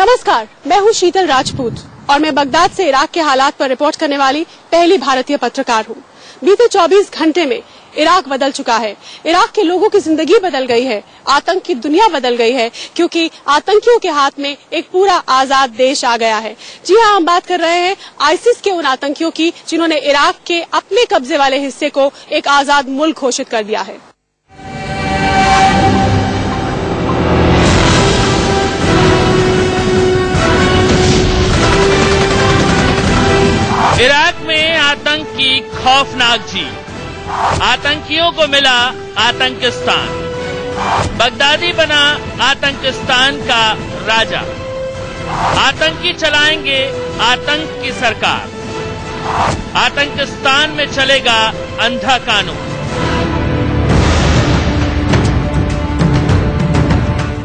नमस्कार, मैं हूं शीतल राजपूत और मैं बगदाद से इराक के हालात पर रिपोर्ट करने वाली पहली भारतीय पत्रकार हूं। बीते 24 घंटे में इराक बदल चुका है। इराक के लोगों की जिंदगी बदल गई है, आतंक की दुनिया बदल गई है, क्योंकि आतंकियों के हाथ में एक पूरा आजाद देश आ गया है। जी हां, हम बात कर रहे हैं आईसिस के उन आतंकियों की जिन्होंने इराक के अपने कब्जे वाले हिस्से को एक आजाद मुल्क घोषित कर दिया है। इराक में आतंक की खौफनाक जीत। आतंकियों को मिला आतंकिस्तान। बगदादी बना आतंकिस्तान का राजा। आतंकी चलाएंगे आतंक की सरकार। आतंकिस्तान में चलेगा अंधा कानून।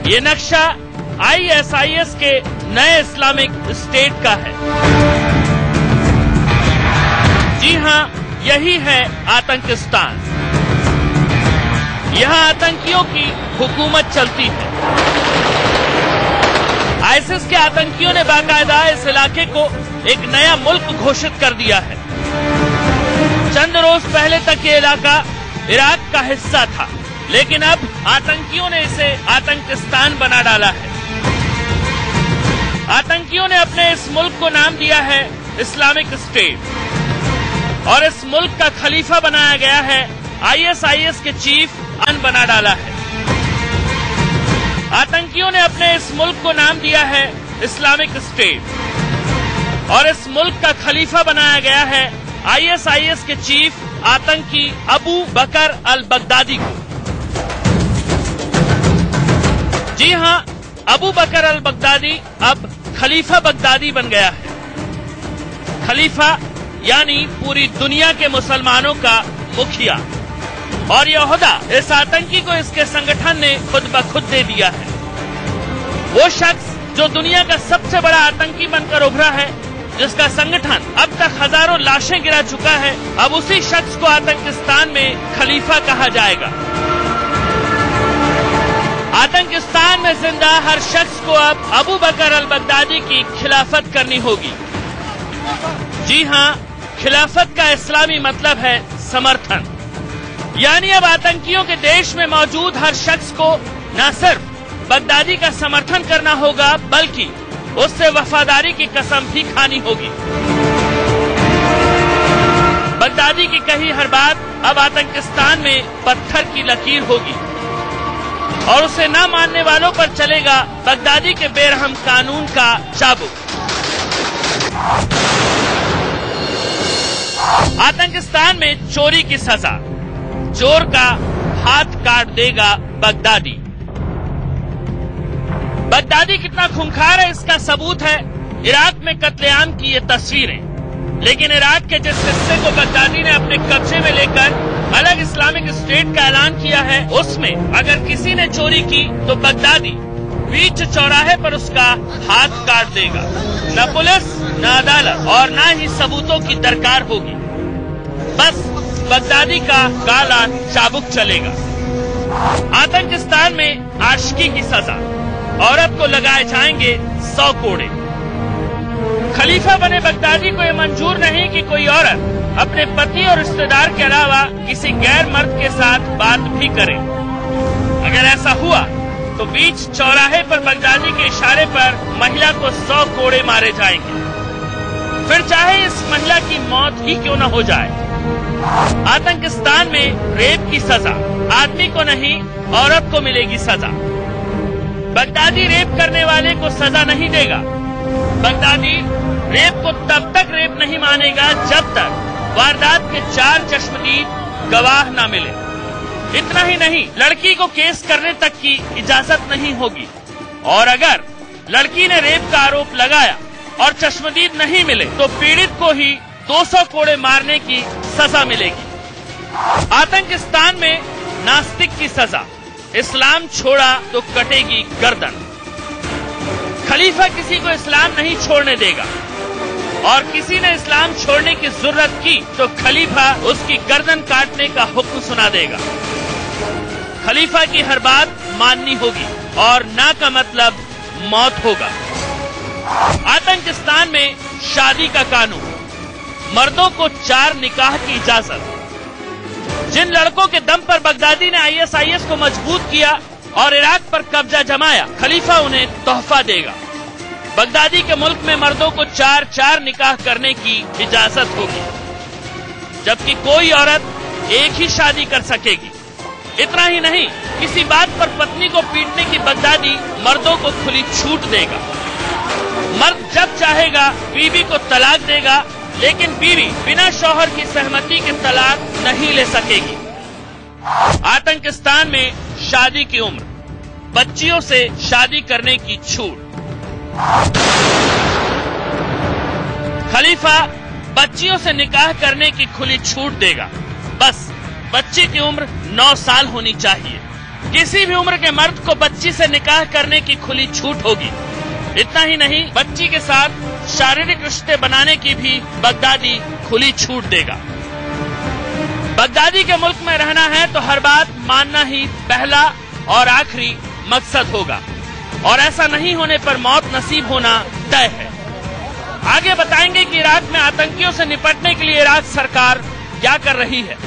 ये नक्शा ISIS के नए इस्लामिक स्टेट का है। जी हां, यही है आतंकिस्तान। यहां आतंकियों की हुकूमत चलती है। आईसिस के आतंकियों ने बाकायदा इस इलाके को एक नया मुल्क घोषित कर दिया है। चंद रोज पहले तक ये इलाका इराक का हिस्सा था, लेकिन अब आतंकियों ने इसे आतंकिस्तान बना डाला है। आतंकियों ने अपने इस मुल्क को नाम दिया है इस्लामिक स्टेट और इस मुल्क का खलीफा बनाया गया है ISIS के चीफ बना डाला है। आतंकियों ने अपने इस मुल्क को नाम दिया है इस्लामिक स्टेट और इस मुल्क का खलीफा बनाया गया है ISIS के चीफ आतंकी अबू बकर अल बगदादी को। जी हां, अबू बकर अल बगदादी अब खलीफा बगदादी बन गया है। खलीफा यानी पूरी दुनिया के मुसलमानों का मुखिया, और यह ओहदा इस आतंकी को इसके संगठन ने खुद ब खुद दे दिया है। वो शख्स जो दुनिया का सबसे बड़ा आतंकी बनकर उभरा है, जिसका संगठन अब तक हजारों लाशें गिरा चुका है, अब उसी शख्स को आतंकिस्तान में खलीफा कहा जाएगा। आतंकिस्तान में जिंदा हर शख्स को अब अबू बकर अल बगदादी की खिलाफत करनी होगी। जी हां, खिलाफत का इस्लामी मतलब है समर्थन। यानी अब आतंकियों के देश में मौजूद हर शख्स को न सिर्फ बगदादी का समर्थन करना होगा, बल्कि उससे वफादारी की कसम भी खानी होगी। बगदादी की कही हर बात अब आतंकिस्तान में पत्थर की लकीर होगी और उसे न मानने वालों पर चलेगा बगदादी के बेरहम कानून का चाबुक। आतंकिस्तान में चोरी की सजा। चोर का हाथ काट देगा बगदादी। बगदादी कितना खूंखार है, इसका सबूत है इराक में कत्लेआम की ये तस्वीरें। लेकिन इराक के जिस हिस्से को बगदादी ने अपने कब्जे में लेकर अलग इस्लामिक स्टेट का ऐलान किया है, उसमें अगर किसी ने चोरी की तो बगदादी बीच चौराहे पर उसका हाथ काट देगा। न पुलिस, न अदालत और न ही सबूतों की दरकार होगी। बस बगदादी का काला चाबुक चलेगा। आतंकिस्तान में आशिकी की सजा। औरत को लगाए जाएंगे 100 कोड़े। खलीफा बने बगदादी को यह मंजूर नहीं कि कोई औरत अपने पति और रिश्तेदार के अलावा किसी गैर मर्द के साथ बात भी करे। अगर ऐसा हुआ तो बीच चौराहे पर बगदादी के इशारे पर महिला को 100 कोड़े मारे जाएंगे, फिर चाहे इस महिला की मौत ही क्यों न हो जाए। आतंकिस्तान में रेप की सजा। आदमी को नहीं, औरत को मिलेगी सजा। बगदादी रेप करने वाले को सजा नहीं देगा। बगदादी रेप को तब तक रेप नहीं मानेगा जब तक वारदात के 4 चश्मदीद गवाह न मिले। इतना ही नहीं, लड़की को केस करने तक की इजाजत नहीं होगी, और अगर लड़की ने रेप का आरोप लगाया और चश्मदीद नहीं मिले तो पीड़ित को ही 200 कोड़े मारने की सजा मिलेगी। आतंकिस्तान में नास्तिक की सजा। इस्लाम छोड़ा तो कटेगी गर्दन। खलीफा किसी को इस्लाम नहीं छोड़ने देगा, और किसी ने इस्लाम छोड़ने की जरूरत की तो खलीफा उसकी गर्दन काटने का हुक्म सुना देगा। खलीफा की हर बात माननी होगी और ना का मतलब मौत होगा। आतंकिस्तान में शादी का कानून, मर्दों को 4 निकाह की इजाजत। जिन लड़कों के दम पर बगदादी ने आईएसआईएस को मजबूत किया और इराक पर कब्जा जमाया, खलीफा उन्हें तोहफा देगा। बगदादी के मुल्क में मर्दों को 4 निकाह करने की इजाजत होगी, जबकि कोई औरत एक ही शादी कर सकेगी। इतना ही नहीं, किसी बात पर पत्नी को पीटने की बगदादी मर्दों को खुली छूट देगा। मर्द जब चाहेगा बीवी को तलाक देगा, लेकिन बीवी बिना शौहर की सहमति के तलाक नहीं ले सकेगी। आतंकिस्तान में शादी की उम्र, बच्चियों से शादी करने की छूट। खलीफा बच्चियों से निकाह करने की खुली छूट देगा। बस बच्ची की उम्र 9 साल होनी चाहिए। किसी भी उम्र के मर्द को बच्ची से निकाह करने की खुली छूट होगी। इतना ही नहीं, बच्ची के साथ शारीरिक रिश्ते बनाने की भी बगदादी खुली छूट देगा। बगदादी के मुल्क में रहना है तो हर बात मानना ही पहला और आखिरी मकसद होगा, और ऐसा नहीं होने पर मौत नसीब होना तय है। आगे बताएंगे कि इराक में आतंकियों से निपटने के लिए इराक सरकार क्या कर रही है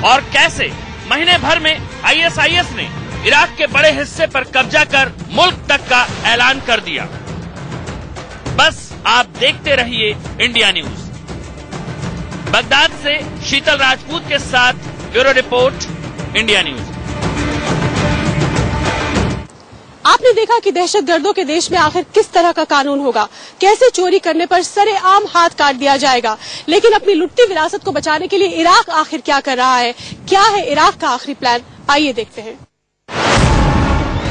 और कैसे महीने भर में आईएसआईएस ने इराक के बड़े हिस्से पर कब्जा कर मुल्क तक का ऐलान कर दिया। बस आप देखते रहिए इंडिया न्यूज। बगदाद से शीतल राजपूत के साथ ब्यूरो रिपोर्ट, इंडिया न्यूज। आपने देखा कि दहशतगर्दों के देश में आखिर किस तरह का कानून होगा, कैसे चोरी करने पर सरेआम हाथ काट दिया जाएगा। लेकिन अपनी लुटती विरासत को बचाने के लिए इराक आखिर क्या कर रहा है, क्या है इराक का आखिरी प्लान, आइए देखते हैं।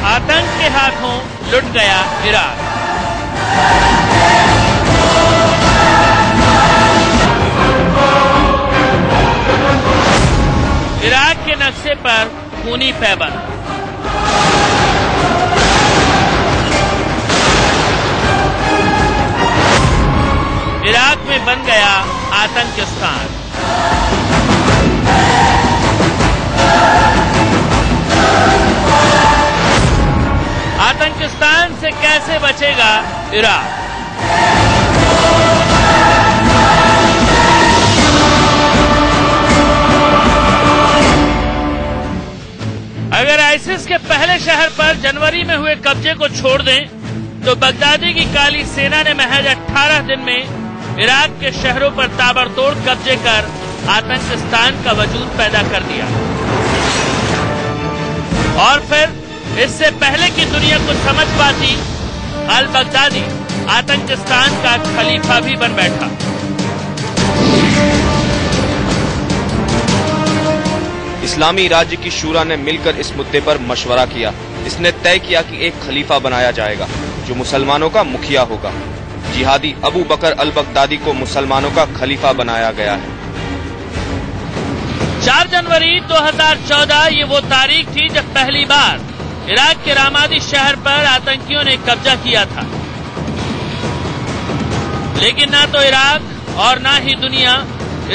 आतंक के हाथों लुट गया इराक। इराक के नक्शे पर खूनी पैबंद। इराक में बन गया आतंकिस्तान। आतंकिस्तान से कैसे बचेगा इराक? अगर आईसिस के पहले शहर पर जनवरी में हुए कब्जे को छोड़ दें, तो बगदादी की काली सेना ने महज 18 दिन में इराक के शहरों पर ताबड़तोड़ कब्जे कर आतंकिस्तान का वजूद पैदा कर दिया। और फिर इससे पहले की दुनिया को समझ पाती, अल बगदादी आतंकिस्तान का खलीफा भी बन बैठा। इस्लामी राज्य की शूरा ने मिलकर इस मुद्दे पर मशवरा किया। इसने तय किया कि एक खलीफा बनाया जाएगा जो मुसलमानों का मुखिया होगा। जिहादी अबू बकर अल बगदादी को मुसलमानों का खलीफा बनाया गया है। 4 जनवरी 2014 ये वो तारीख थी जब पहली बार इराक के रामादी शहर पर आतंकियों ने कब्जा किया था। लेकिन ना तो इराक और ना ही दुनिया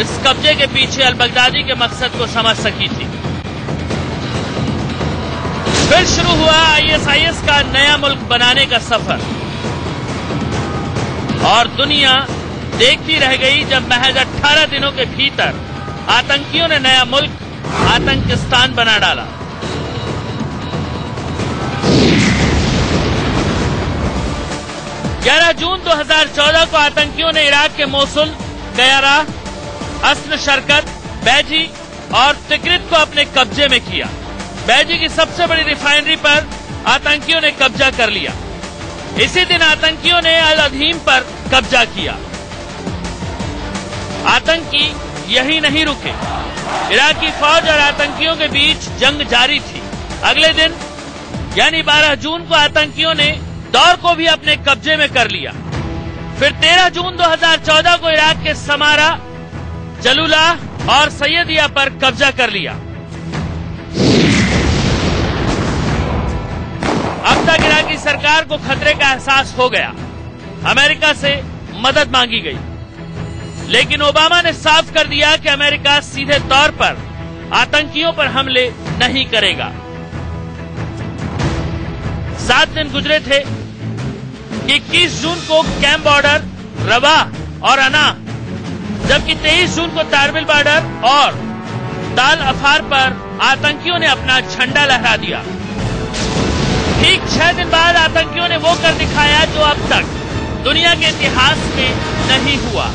इस कब्जे के पीछे अल बगदादी के मकसद को समझ सकी थी। फिर शुरू हुआ आईएसआईएस का नया मुल्क बनाने का सफर, और दुनिया देखती रह गई जब महज 18 दिनों के भीतर आतंकियों ने नया मुल्क आतंकिस्तान बना डाला। जून 2014 को आतंकियों ने इराक के मोसुल, गयारा, अस्न शरकत, बैजी और तिक्रित को अपने कब्जे में किया। बैजी की सबसे बड़ी रिफाइनरी पर आतंकियों ने कब्जा कर लिया। इसी दिन आतंकियों ने अल अधीम पर कब्जा किया। आतंकी यही नहीं रुके। इराकी फौज और आतंकियों के बीच जंग जारी थी। अगले दिन यानी 12 जून को आतंकियों ने दौर को भी अपने कब्जे में कर लिया। फिर 13 जून 2014 को इराक के समारा, जलूलाह और सैयदिया पर कब्जा कर लिया। अब तक इराकी सरकार को खतरे का एहसास हो गया। अमेरिका से मदद मांगी गई, लेकिन ओबामा ने साफ कर दिया कि अमेरिका सीधे तौर पर आतंकियों पर हमले नहीं करेगा। 7 दिन गुजरे थे। कि 21 जून को कैंप बॉर्डर, रवा और अना, जबकि 23 जून को तारबिल बॉर्डर और ताल अफार पर आतंकियों ने अपना झंडा लहरा दिया। ठीक 6 दिन बाद आतंकियों ने वो कर दिखाया जो अब तक दुनिया के इतिहास में नहीं हुआ।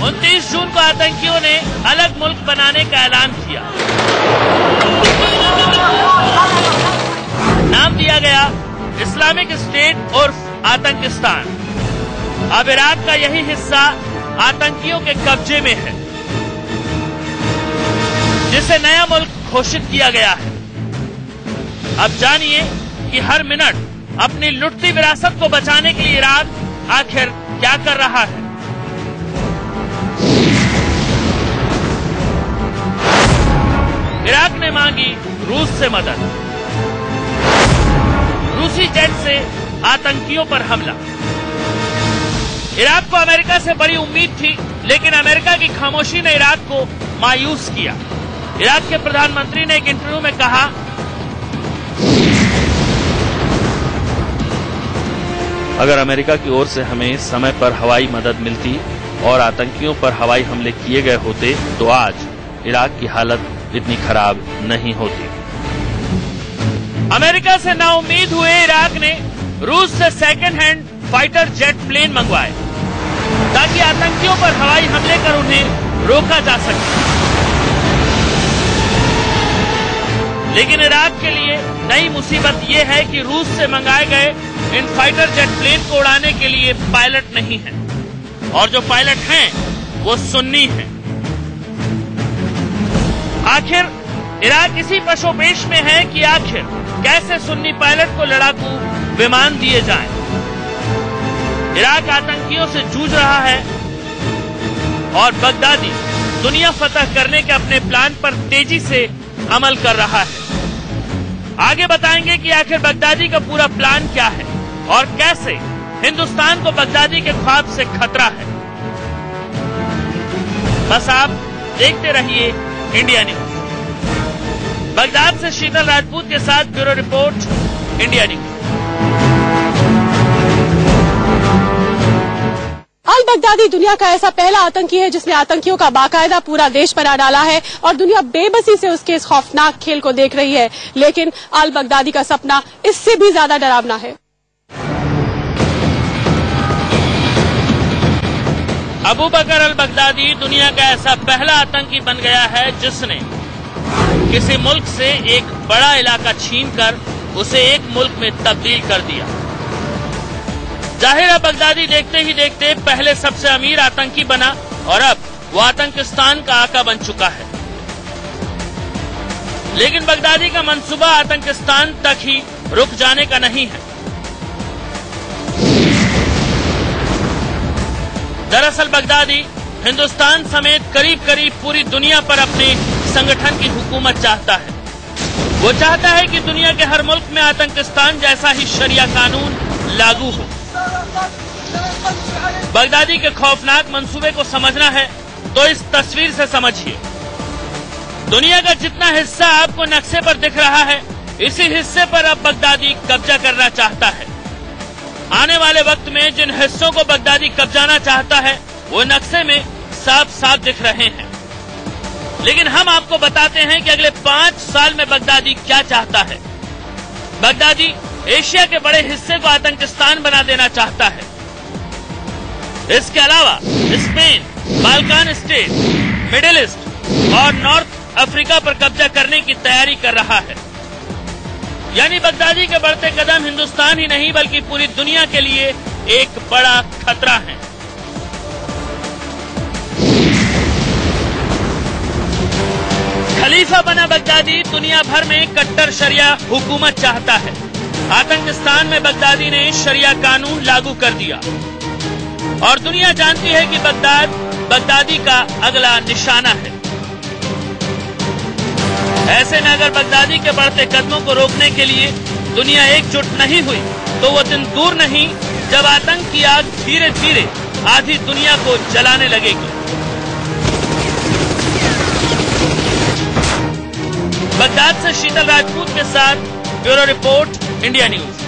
29 जून को आतंकियों ने अलग मुल्क बनाने का ऐलान किया। नाम दिया गया इस्लामिक स्टेट उर्फ आतंकिस्तान। अब इराक का यही हिस्सा आतंकियों के कब्जे में है, जिसे नया मुल्क घोषित किया गया है। अब जानिए कि हर मिनट अपनी लुटती विरासत को बचाने के लिए इराक आखिर क्या कर रहा है। इराक ने मांगी रूस से मदद। रूसी जेट से आतंकियों पर हमला। इराक को अमेरिका से बड़ी उम्मीद थी, लेकिन अमेरिका की खामोशी ने इराक को मायूस किया। इराक के प्रधानमंत्री ने एक इंटरव्यू में कहा, अगर अमेरिका की ओर से हमें समय पर हवाई मदद मिलती और आतंकियों पर हवाई हमले किए गए होते तो आज इराक की हालत इतनी खराब नहीं होती। अमेरिका से नाउम्मीद हुए इराक ने रूस से second hand fighter jet plane मंगवाए ताकि आतंकियों पर हवाई हमले कर उन्हें रोका जा सके। लेकिन इराक के लिए नई मुसीबत यह है कि रूस से मंगाए गए इन फाइटर जेट प्लेन को उड़ाने के लिए पायलट नहीं है, और जो पायलट हैं वो सुन्नी हैं। आखिर इराक इसी पशोपेश में है कि आखिर कैसे सुन्नी पायलट को लड़ाकू विमान दिए जाएं। इराक आतंकियों से जूझ रहा है और बगदादी दुनिया फतह करने के अपने प्लान पर तेजी से अमल कर रहा है। आगे बताएंगे कि आखिर बगदादी का पूरा प्लान क्या है और कैसे हिंदुस्तान को बगदादी के ख्वाब से खतरा है। बस आप देखते रहिए इंडिया न्यूज। बगदाद से शीतल राजपूत के साथ bureau report, India news. Al Baghdadi दुनिया का ऐसा पहला आतंकी है जिसने आतंकियों का बाकायदा पूरा देश बना डाला है और दुनिया बेबसी से उसके इस खौफनाक खेल को देख रही है। लेकिन अल बगदादी का सपना इससे भी ज्यादा डरावना है। अबू बकर अल बगदादी दुनिया का ऐसा पहला आतंकी बन गया है जिसने किसी मुल्क से एक बड़ा इलाका छीनकर उसे एक मुल्क में तब्दील कर दिया। जाहिर है बगदादी देखते ही देखते पहले सबसे अमीर आतंकी बना और अब वो आतंकिस्तान का आका बन चुका है। लेकिन बगदादी का मंसूबा आतंकिस्तान तक ही रुक जाने का नहीं है। दरअसल बगदादी हिंदुस्तान समेत करीब करीब पूरी दुनिया पर अपने संगठन की हुकूमत चाहता है। वो चाहता है कि दुनिया के हर मुल्क में आतंकिस्तान जैसा ही शरिया कानून लागू हो। बगदादी के खौफनाक मंसूबे को समझना है तो इस तस्वीर से समझिए। दुनिया का जितना हिस्सा आपको नक्शे पर दिख रहा है, इसी हिस्से पर अब बगदादी कब्जा करना चाहता है। आने वाले वक्त में जिन हिस्सों को बगदादी कब्जाना चाहता है वो नक्शे में साफ साफ दिख रहे हैं। लेकिन हम आपको बताते हैं कि अगले 5 साल में बगदादी क्या चाहता है। बगदादी एशिया के बड़े हिस्से को आतंकिस्तान बना देना चाहता है। इसके अलावा Spain, Balkan state, middle east और नॉर्थ अफ्रीका पर कब्जा करने की तैयारी कर रहा है। यानी बगदादी के बढ़ते कदम हिंदुस्तान ही नहीं बल्कि पूरी दुनिया के लिए एक बड़ा खतरा है। खलीफा बना बगदादी दुनिया भर में कट्टर शरिया हुकूमत चाहता है। आतंकिस्तान में बगदादी ने शरिया कानून लागू कर दिया और दुनिया जानती है कि बगदादी का अगला निशाना है। ऐसे में अगर बगदादी के बढ़ते कदमों को रोकने के लिए दुनिया एकजुट नहीं हुई तो वो दिन दूर नहीं जब आतंक की आग धीरे धीरे आधी दुनिया को जलाने लगेगी। बगदाद से शीतल राजपूत के साथ ब्यूरो रिपोर्ट, इंडिया न्यूज।